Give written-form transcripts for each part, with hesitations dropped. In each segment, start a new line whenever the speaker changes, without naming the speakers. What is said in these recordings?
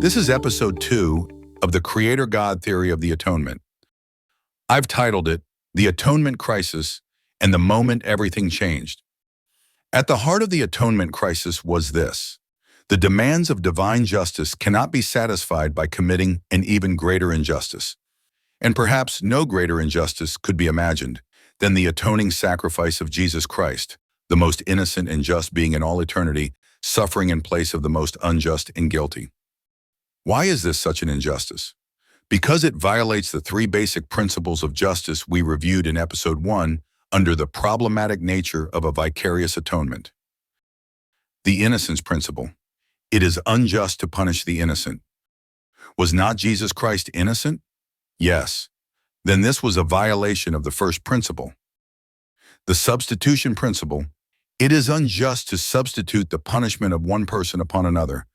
This is episode 2 of the Creator God theory of the Atonement. I've titled it, The Atonement Crisis and the Moment Everything Changed. At the heart of the atonement crisis was this: the demands of divine justice cannot be satisfied by committing an even greater injustice. And perhaps no greater injustice could be imagined than the atoning sacrifice of Jesus Christ, the most innocent and just being in all eternity, suffering in place of the most unjust and guilty. Why is this such an injustice? Because it violates the 3 basic principles of justice we reviewed in episode 1 under the problematic nature of a vicarious atonement. The innocence principle. It is unjust to punish the innocent. Was not Jesus Christ innocent? Yes. Then this was a violation of the first principle. The substitution principle. It is unjust to substitute the punishment of one person upon another,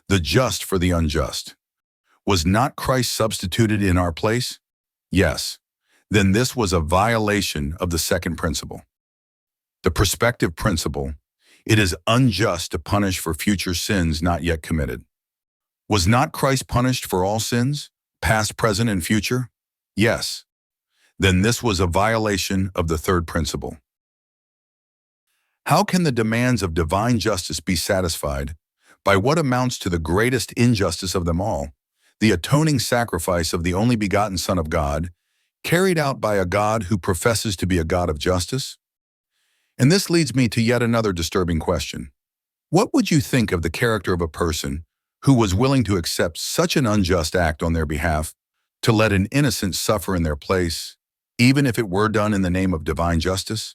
the just for the unjust. Was not Christ substituted in our place? Yes. Then this was a violation of the second principle. The perspective principle. It is unjust to punish for future sins not yet committed. Was not Christ punished for all sins, past, present, and future? Yes. Then this was a violation of the third principle. How can the demands of divine justice be satisfied by what amounts to the greatest injustice of them all, the atoning sacrifice of the only begotten Son of God, carried out by a God who professes to be a God of justice? And this leads me to yet another disturbing question. What would you think of the character of a person who was willing to accept such an unjust act on their behalf, to let an innocent suffer in their place, even if it were done in the name of divine justice?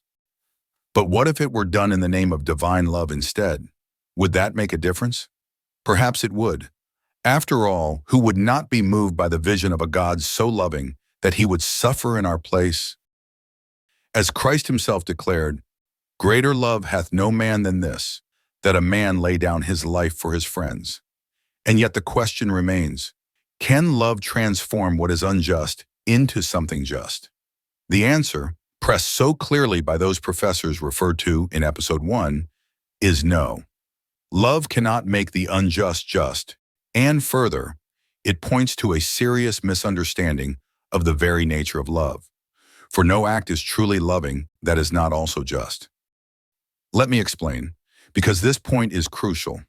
But what if it were done in the name of divine love instead? Would that make a difference? Perhaps it would. After all, who would not be moved by the vision of a God so loving that he would suffer in our place? As Christ himself declared, "Greater love hath no man than this, that a man lay down his life for his friends." And yet the question remains, can love transform what is unjust into something just? The answer, pressed so clearly by those professors referred to in episode 1, is no. Love cannot make the unjust just, and further, it points to a serious misunderstanding of the very nature of love. For no act is truly loving that is not also just. Let me explain, because this point is crucial.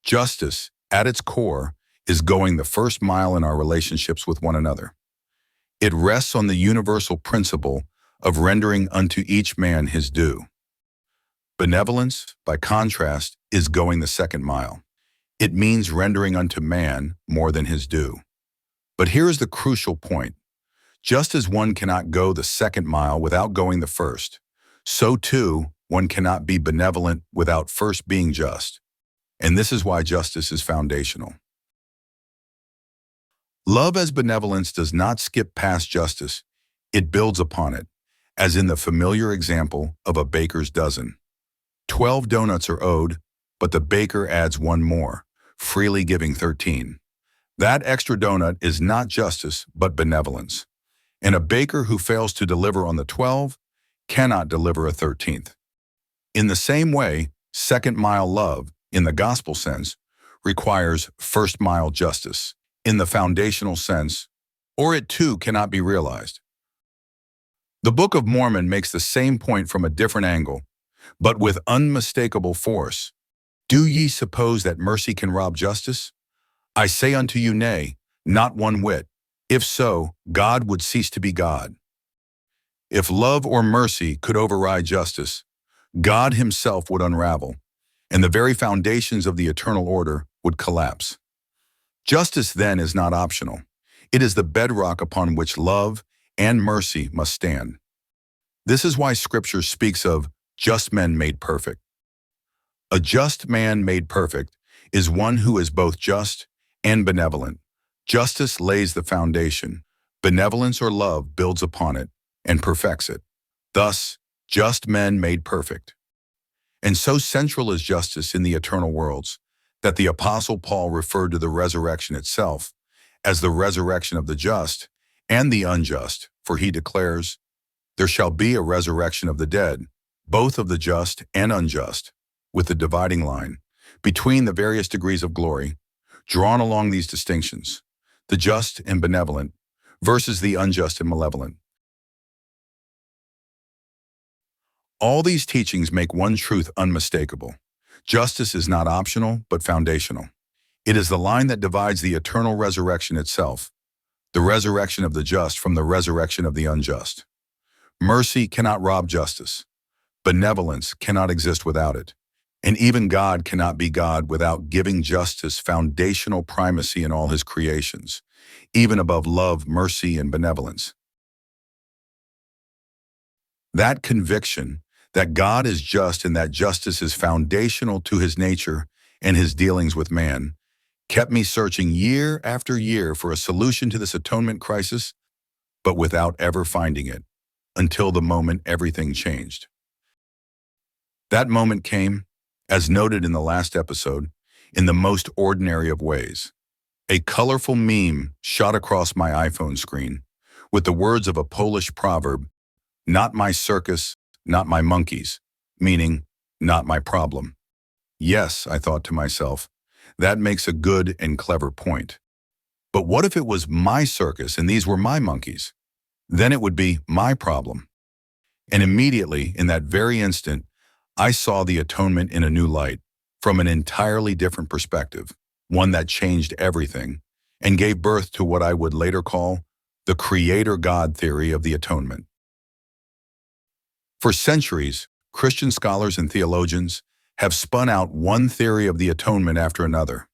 Justice, at its core, is going the first mile in our relationships with one another. It rests on the universal principle of rendering unto each man his due. Benevolence, by contrast, is going the second mile. It means rendering unto man more than his due. But here is the crucial point. Just as one cannot go the second mile without going the first, so too one cannot be benevolent without first being just. And this is why justice is foundational. Love as benevolence does not skip past justice. It builds upon it, as in the familiar example of a baker's dozen. 12 donuts are owed, but the baker adds 1 more, freely giving 13. That extra donut is not justice, but benevolence. And a baker who fails to deliver on the 12 cannot deliver a 13th. In the same way, second-mile love, in the gospel sense, requires first-mile justice, in the foundational sense, or it too cannot be realized. The Book of Mormon makes the same point from a different angle, but with unmistakable force. Do ye suppose that mercy can rob justice? I say unto you, nay, not one whit. If so, God would cease to be God. If love or mercy could override justice, God himself would unravel, and the very foundations of the eternal order would collapse. Justice then is not optional. It is the bedrock upon which love and mercy must stand. This is why Scripture speaks of just men made perfect. A just man made perfect is one who is both just and benevolent. Justice lays the foundation. Benevolence or love builds upon it and perfects it. Thus, just men made perfect. And so central is justice in the eternal worlds that the Apostle Paul referred to the resurrection itself as the resurrection of the just and the unjust, for he declares, "There shall be a resurrection of the dead, both of the just and unjust, with the dividing line between the various degrees of glory, drawn along these distinctions: the just and benevolent versus the unjust and malevolent. All these teachings make one truth unmistakable. Justice is not optional, but foundational. It is the line that divides the eternal resurrection itself, the resurrection of the just from the resurrection of the unjust. Mercy cannot rob justice. Benevolence cannot exist without it. And even God cannot be God without giving justice foundational primacy in all his creations, even above love, mercy, and benevolence. That conviction that God is just and that justice is foundational to his nature and his dealings with man kept me searching year after year for a solution to this atonement crisis, but without ever finding it, until the moment everything changed. That moment came, as noted in the last episode, in the most ordinary of ways. A colorful meme shot across my iPhone screen with the words of a Polish proverb, "Not my circus, not my monkeys," meaning, not my problem. Yes, I thought to myself, that makes a good and clever point. But what if it was my circus and these were my monkeys? Then it would be my problem. And immediately, in that very instant, I saw the atonement in a new light, from an entirely different perspective, one that changed everything, and gave birth to what I would later call the Creator-God theory of the atonement. For centuries, Christian scholars and theologians have spun out one theory of the atonement after another,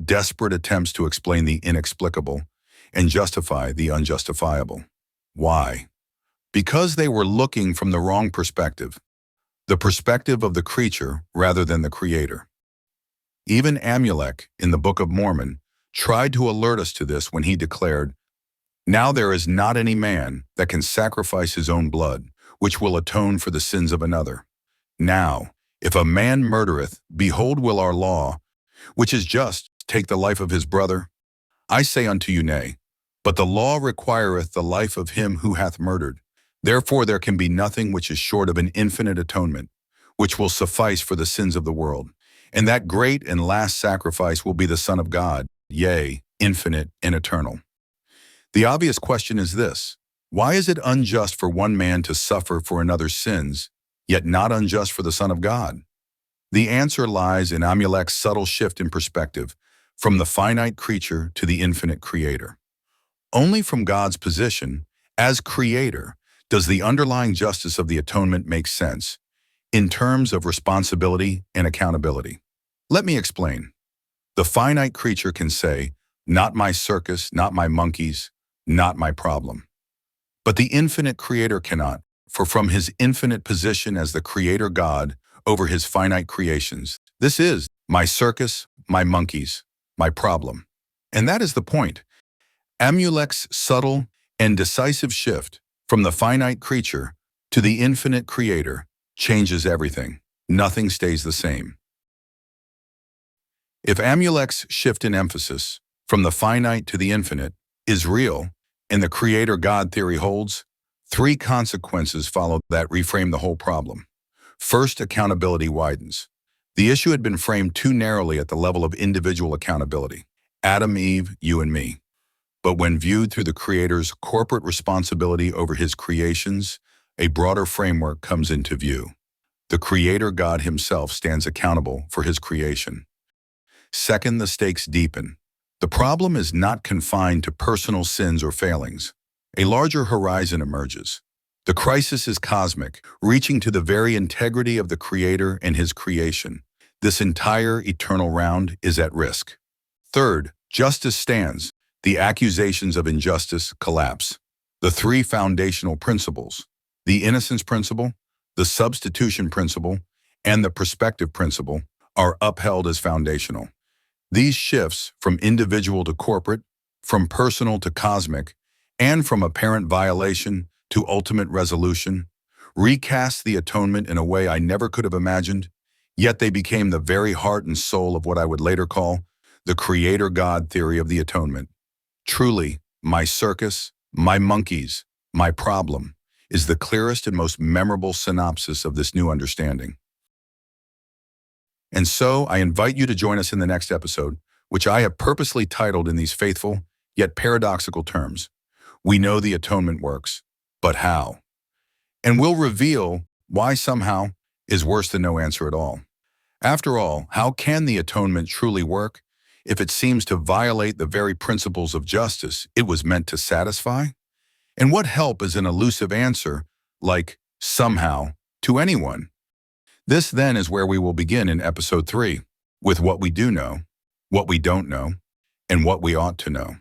desperate attempts to explain the inexplicable and justify the unjustifiable. Why? Because they were looking from the wrong perspective, the perspective of the creature rather than the Creator. Even Amulek, in the Book of Mormon, tried to alert us to this when he declared, "Now there is not any man that can sacrifice his own blood, which will atone for the sins of another. Now, if a man murdereth, behold will our law, which is just, take the life of his brother? I say unto you, nay, but the law requireth the life of him who hath murdered. Therefore there can be nothing which is short of an infinite atonement, which will suffice for the sins of the world. And that great and last sacrifice will be the Son of God, yea, infinite and eternal." The obvious question is this: why is it unjust for one man to suffer for another's sins, yet not unjust for the Son of God? The answer lies in Amulek's subtle shift in perspective, from the finite creature to the infinite Creator. Only from God's position, as Creator, does the underlying justice of the atonement make sense, in terms of responsibility and accountability. Let me explain. The finite creature can say, "Not my circus, not my monkeys, not my problem." But the infinite Creator cannot, for from his infinite position as the Creator God over his finite creations, this is my circus, my monkeys, my problem. And that is the point. Amulek's subtle and decisive shift from the finite creature to the infinite Creator changes everything. Nothing stays the same. If Amulek's shift in emphasis from the finite to the infinite is real, and the Creator-God theory holds, three consequences follow that reframe the whole problem. First, accountability widens. The issue had been framed too narrowly at the level of individual accountability. Adam, Eve, you and me. But when viewed through the Creator's corporate responsibility over his creations, a broader framework comes into view. The Creator God himself stands accountable for his creation. Second, the stakes deepen. The problem is not confined to personal sins or failings. A larger horizon emerges. The crisis is cosmic, reaching to the very integrity of the Creator and his creation. This entire eternal round is at risk. Third, justice stands. The accusations of injustice collapse. The three foundational principles, the innocence principle, the substitution principle, and the perspective principle, are upheld as foundational. These shifts from individual to corporate, from personal to cosmic, and from apparent violation to ultimate resolution, recast the atonement in a way I never could have imagined, yet they became the very heart and soul of what I would later call the Creator-God theory of the atonement. Truly, my circus, my monkeys, my problem, is the clearest and most memorable synopsis of this new understanding. And so, I invite you to join us in the next episode, which I have purposely titled in these faithful, yet paradoxical terms. We know the atonement works, but how? And we'll reveal why somehow is worse than no answer at all. After all, how can the atonement truly work if it seems to violate the very principles of justice it was meant to satisfy? And what help is an elusive answer, like somehow, to anyone? This then is where we will begin in episode 3, with what we do know, what we don't know, and what we ought to know.